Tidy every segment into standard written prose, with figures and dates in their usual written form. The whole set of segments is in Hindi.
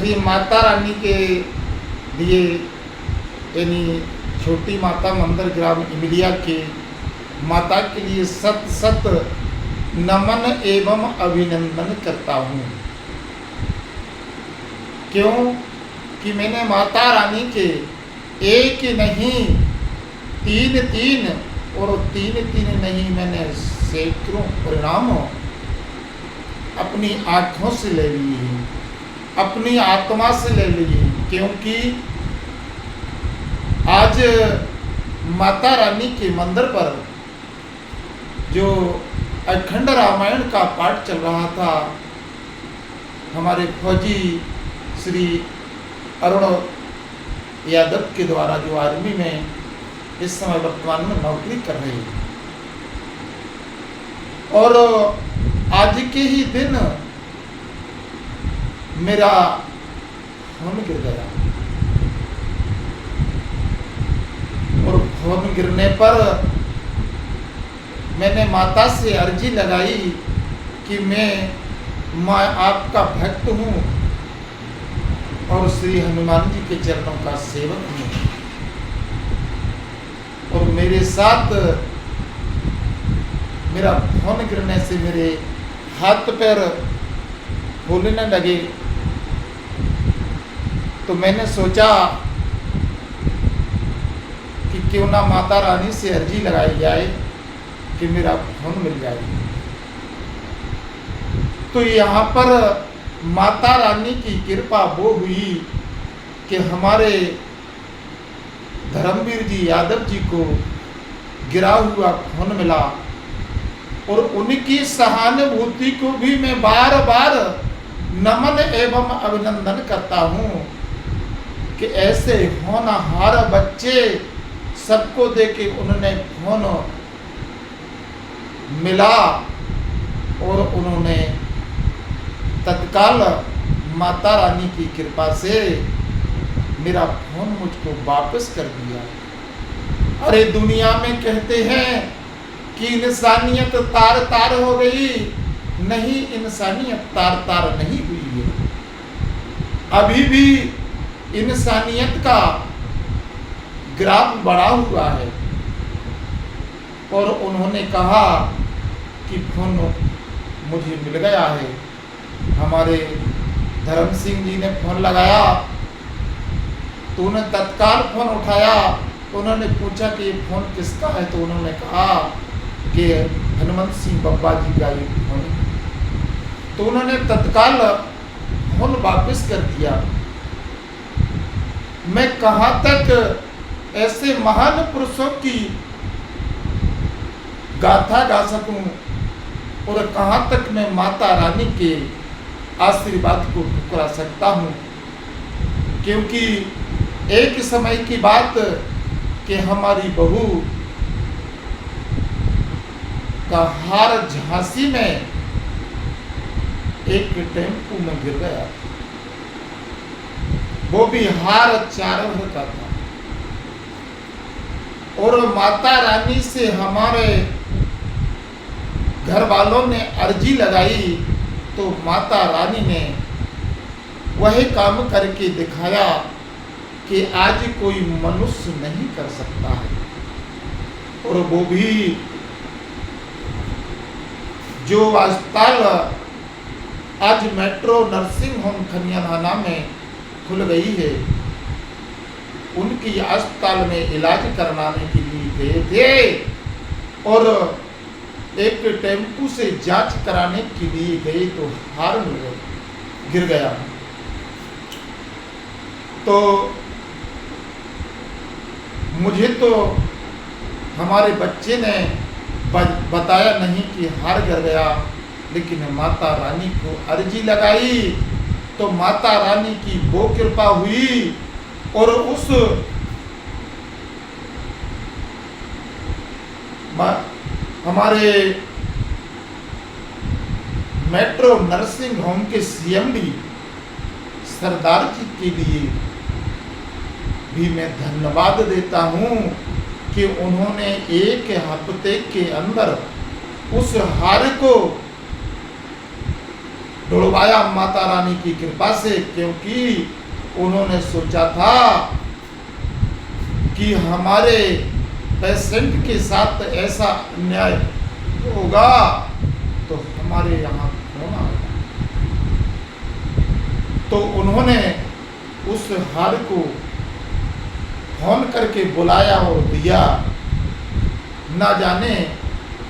श्री माता रानी के लिए यानी छोटी माता मंदिर ग्राम इमलिया के माता के लिए सत सत नमन एवं अभिनंदन करता हूँ। क्यों कि मैंने माता रानी के एक नहीं तीन तीन और तीन तीन नहीं मैंने सैकड़ों परिणाम अपनी आँखों से ले लिए, अपनी आत्मा से ले लिए। क्योंकि आज माता रानी के मंदिर पर जो अखंड रामायण का पाठ चल रहा था, हमारे फौजी श्री अरुण यादव के द्वारा, जो आर्मी में इस समय वर्तमान में नौकरी कर रहे हैं, और आज के ही दिन मेरा फोन गिर गया और फोन गिरने पर मैंने माता से अर्जी लगाई कि मैं आपका भक्त हूँ और श्री हनुमान जी के चरणों का सेवक हूँ, और मेरे साथ मेरा फोन गिरने से मेरे हाथ पैर फूलने लगे। तो मैंने सोचा कि क्यों ना माता रानी से अर्जी लगाई जाए कि मेरा फोन मिल जाए। तो यहाँ पर माता रानी की कृपा वो हुई कि हमारे धर्मवीर जी यादव जी को गिरा हुआ फोन मिला, और उनकी सहानुभूति को भी मैं बार बार नमन एवं अभिनंदन करता हूँ कि ऐसे होनहार बच्चे सबको देके उन्होंने फोन मिला और उन्होंने तत्काल माता रानी की कृपा से मेरा फोन मुझको वापस कर दिया। अरे दुनिया में कहते हैं कि इंसानियत तार तार हो गई, नहीं, इंसानियत तार तार नहीं हुई है। अभी भी इंसानियत का ग्राफ बढ़ा हुआ है। और उन्होंने कहा कि फोन मुझे मिल गया है। हमारे धर्म सिंह जी ने फोन लगाया तो उन्होंने तत्काल फोन उठाया। उन्होंने पूछा कि ये फोन किसका है, तो उन्होंने कहा कि हनुमंत सिंह बब्बा जी का ये फोन है। तो उन्होंने तत्काल फोन वापस कर दिया। मैं कहाँ तक ऐसे महान पुरुषों की गाथा गा सकूं और कहाँ तक मैं माता रानी के आशीर्वाद को ठुकरा सकता हूँ। क्योंकि एक समय की बात कि हमारी बहू का हार झांसी में एक टेम्पू में गिर गया, वो भी हार 4 होता था। और माता रानी से हमारे घर वालों ने अर्जी लगाई तो माता रानी ने वही काम करके दिखाया कि आज कोई मनुष्य नहीं कर सकता है। और वो भी जो अस्पताल आज मेट्रो नर्सिंग होम खनियाना में खुल गई है, उनकी अस्पताल में इलाज करवाने के लिए गए थे और एक टेम्पू से जांच कराने के लिए गए तो हार मिल गए, गिर गया। तो मुझे तो हमारे बच्चे ने बताया नहीं कि हार गिर गया, लेकिन माता रानी को अर्जी लगाई तो माता रानी की वो कृपा हुई और उस हमारे मेट्रो नर्सिंग होम के सीएमडी सरदार जी के लिए भी मैं धन्यवाद देता हूं कि उन्होंने एक हफ्ते के अंदर उस हार को ढुलवाया माता रानी की कृपा से, क्योंकि उन्होंने सोचा था कि हमारे पेशेंट के साथ ऐसा अन्याय होगा तो हमारे यहाँ कौन आएगा। तो उन्होंने उस हार को फोन करके बुलाया और दिया। ना जाने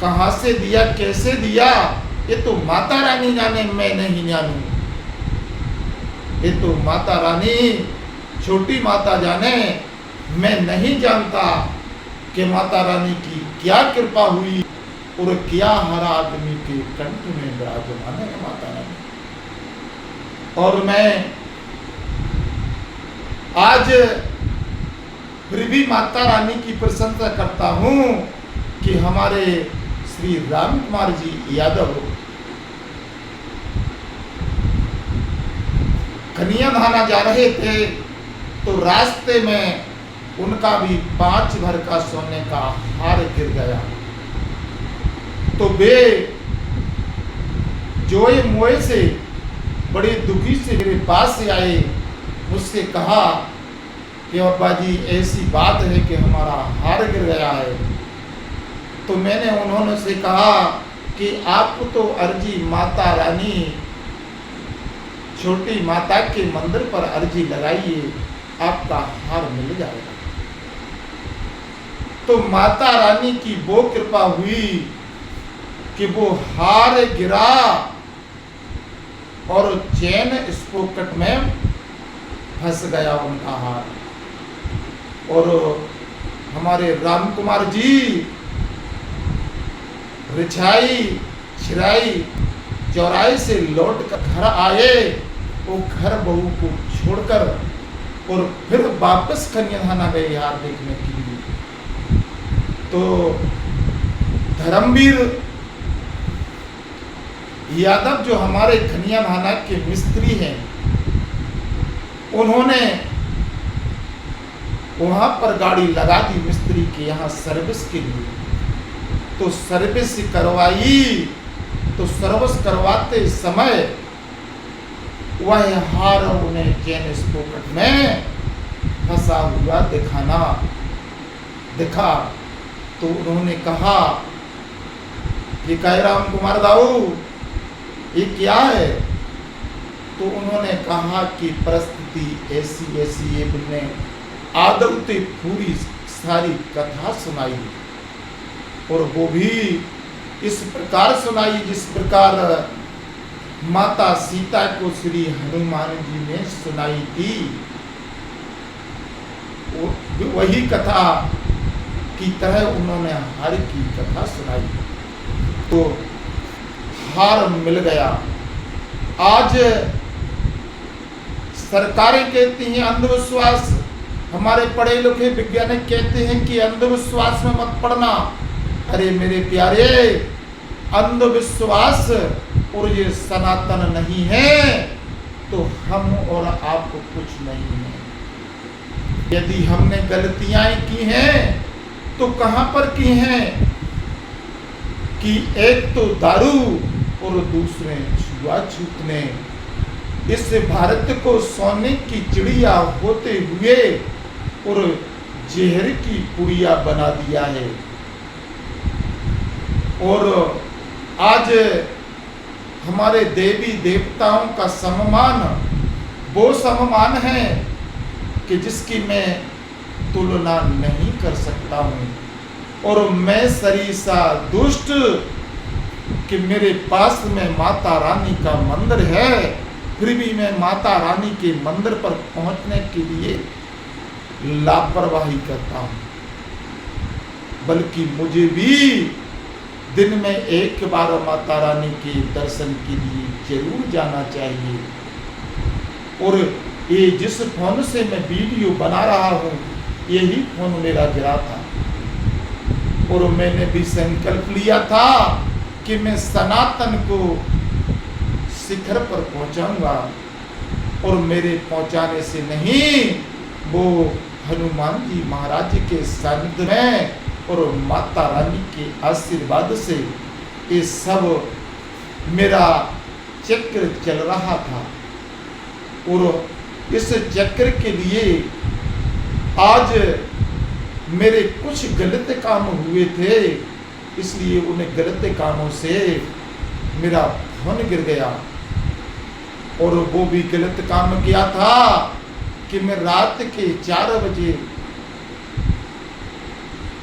कहाँ से दिया, कैसे दिया, ये तो माता रानी जाने, मैं नहीं जानूं। ये तो माता रानी, छोटी माता जाने, मैं नहीं जानता कि माता रानी की क्या कृपा हुई और क्या हर आदमी के कंठ में विराजमान है माता रानी। और मैं आज फिर भी माता रानी की प्रशंसा करता हूँ कि हमारे श्री राम कुमार जी यादव कन्या धाना जा रहे थे, तो रास्ते में उनका भी 5 भर का सोने का हार गिर गया। तो वे जोए मोए से बड़े दुखी से मेरे पास से आए, मुझसे कहा कि अब्बा जी ऐसी बात है कि हमारा हार गिर गया है। तो मैंने उन्होंने से कहा कि आप तो अर्जी माता रानी छोटी माता के मंदिर पर अर्जी लगाइए, आपका हार मिल जाएगा। तो माता रानी की वो कृपा हुई कि वो हार गिरा और चैन स्पोकट में फंस गया उनका हार। और हमारे राम कुमार जी रिछाई छिराई चौराहे से लौट कर घर आए, वो घर बहू को छोड़कर और फिर वापस कन्याधाना गए हार देखने के लिए। तो धर्मवीर यादव जो हमारे कन्याधाना के मिस्त्री हैं, उन्होंने वहां पर गाड़ी लगा दी मिस्त्री के यहाँ सर्विस के लिए। तो सर्विस करवाई, तो सर्विस करवाते समय वह हार उन्हें चैन स्पोकट में फंसा हुआ दिखा। तो उन्होंने कहा कि राम कुमार दाऊ ये क्या है। तो उन्होंने कहा कि परिस्थिति ऐसी ऐसी है। उन्होंने आदमते पूरी सारी कथा सुनाई और वो भी इस प्रकार सुनाई जिस प्रकार माता सीता को श्री हनुमान जी ने सुनाई थी। वही कथा की तरह उन्होंने हार की कथा सुनाई। तो हार मिल गया। आज सरकारें कहती हैं अंधविश्वास, हमारे पढ़े लिखे वैज्ञानिक कहते हैं कि अंधविश्वास में मत पड़ना। अरे मेरे प्यारे, अंधविश्वास और ये सनातन नहीं है तो हम और आप कुछ नहीं है। यदि हमने गलतियां की हैं तो कहां पर की हैं कि एक तो दारू और दूसरे छुआछूत ने इस भारत को सोने की चिड़िया होते हुए और जहर की पुड़िया बना दिया है। और आज हमारे देवी देवताओं का सम्मान वो सम्मान है कि जिसकी मैं तुलना नहीं कर सकता हूँ। और मैं सरीसा दुष्ट कि मेरे पास में माता रानी का मंदिर है, फिर भी मैं माता रानी के मंदिर पर पहुंचने के लिए लापरवाही करता हूँ। बल्कि मुझे भी दिन में एक बार माता रानी के दर्शन के लिए जरूर जाना चाहिए। और ये जिस फोन से मैं वीडियो बना रहा हूँ, यही फोन मेरा गिरा था और मैंने भी संकल्प लिया था कि मैं सनातन को शिखर पर पहुंचाऊंगा। और मेरे पहुंचाने से नहीं, वो हनुमान जी महाराज के सानिध्य में और माता रानी के आशीर्वाद से ये सब मेरा चक्र चल रहा था और इस चक्र के लिए आज मेरे कुछ गलत काम हुए थे, इसलिए उन गलत कामों से मेरा फोन गिर गया। और वो भी गलत काम किया था कि मैं रात के 4 बजे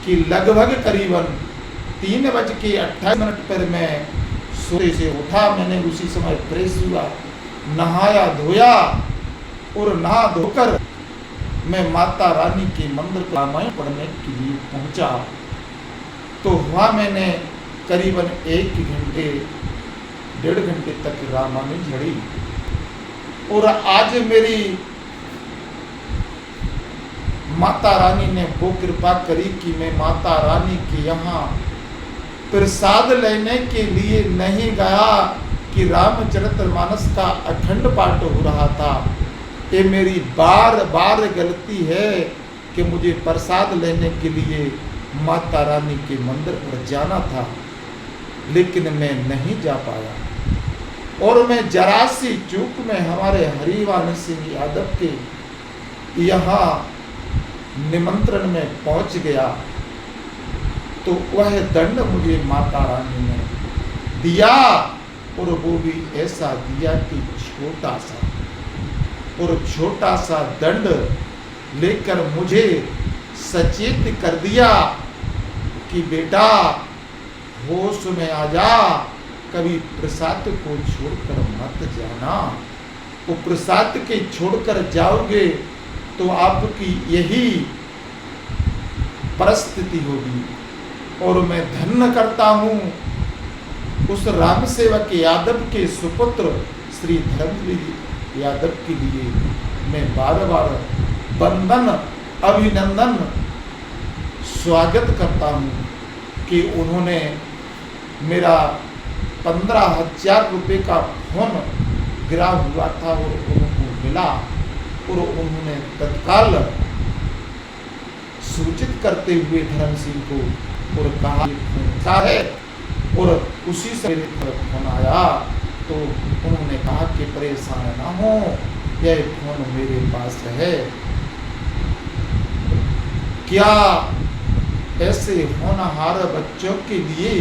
कि लगभग करीबन 3:28 पर मैं सोए से उठा। मैंने उसी समय फ्रेश हुआ, नहाया धोया और नहा धोकर मैं माता रानी के मंदिर पर रामायण पढ़ने के लिए पहुंचा। तो वहाँ मैंने करीबन 1 घंटे 1.5 घंटे तक रामायण झड़ी। और आज मेरी माता रानी ने वो कृपा करी कि मैं माता रानी के यहाँ प्रसाद लेने के लिए नहीं गया कि रामचरितमानस का अखंड पाठ हो रहा था। ये मेरी बार बार गलती है कि मुझे प्रसाद लेने के लिए माता रानी के मंदिर पर जाना था, लेकिन मैं नहीं जा पाया। और मैं जरा सी चूक में हमारे हरिवान सिंह यादव के यहाँ निमंत्रण में पहुंच गया। तो वह दंड मुझे माता रानी ने दिया, और वो भी ऐसा दिया कि छोटा सा, और छोटा सा दंड लेकर मुझे सचेत कर दिया कि बेटा होश में आ जा, कभी प्रसाद को छोड़कर मत जाना। वो प्रसाद के छोड़कर जाओगे तो आपकी यही परिस्थिति होगी। और मैं धन्य करता हूँ उस राम सेवक यादव के सुपुत्र श्री धर्मवीर यादव के लिए मैं बार बार वंदन अभिनंदन स्वागत करता हूँ कि उन्होंने मेरा 15,000 रुपये का फोन गिरा हुआ था और उनको मिला, और उन्होंने तत्काल सूचित करते हुए धर्म सिंह को और कहा फोन है, और उसी से मेरे फोन आया। तो उन्होंने कहा कि परेशान ना हो, यह फोन मेरे पास है, क्या ऐसे होनहार बच्चों के लिए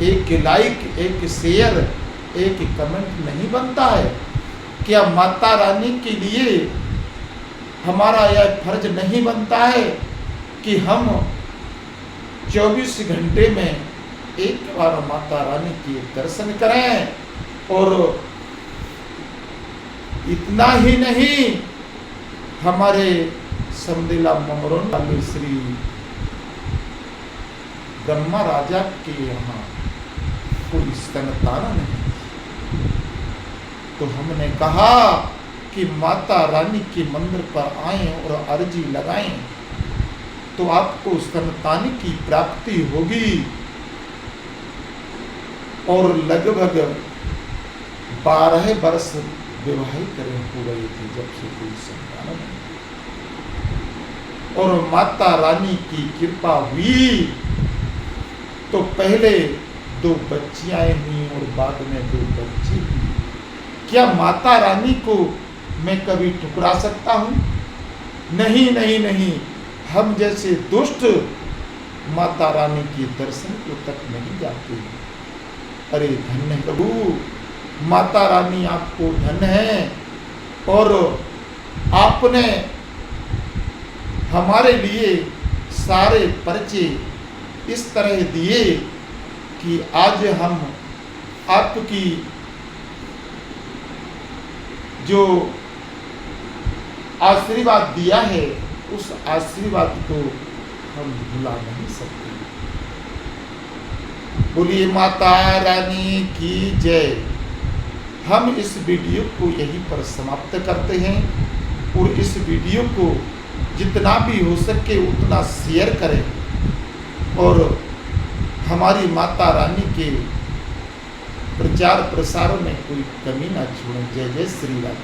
एक लाइक, एक शेयर, एक कमेंट नहीं बनता है? क्या माता रानी के लिए हमारा यह फर्ज नहीं बनता है कि हम 24 घंटे में एक बार माता रानी के दर्शन करें? और इतना ही नहीं, हमारे समदेला ममरोन वाले श्री ब्रह्मा राजा के यहाँ कोई संतान नहीं, तो हमने कहा कि माता रानी के मंदिर पर आएं और अर्जी लगाएं तो आपको संतान की प्राप्ति होगी। और लगभग 12 वर्ष विवाहित हो गए थे जब से कोई संतान नहीं, और माता रानी की कृपा हुई तो पहले 2 बच्चियां हुई और बाद में 2 बच्चे हुए। क्या माता रानी को मैं कभी ठुकरा सकता हूँ? नहीं नहीं नहीं, हम जैसे दुष्ट माता रानी के दर्शन को तक नहीं जाते। अरे धन्य प्रभु, माता रानी आपको धन्य है, और आपने हमारे लिए सारे परिचय इस तरह दिए कि आज हम आपकी जो आशीर्वाद दिया है उस आशीर्वाद को हम भुला नहीं सकते। बोलिए माता रानी की जय। हम इस वीडियो को यहीं पर समाप्त करते हैं, और इस वीडियो को जितना भी हो सके उतना शेयर करें, और हमारी माता रानी के प्रचार प्रसार में कोई कमी ना छोड़ें। जय जय श्री राम।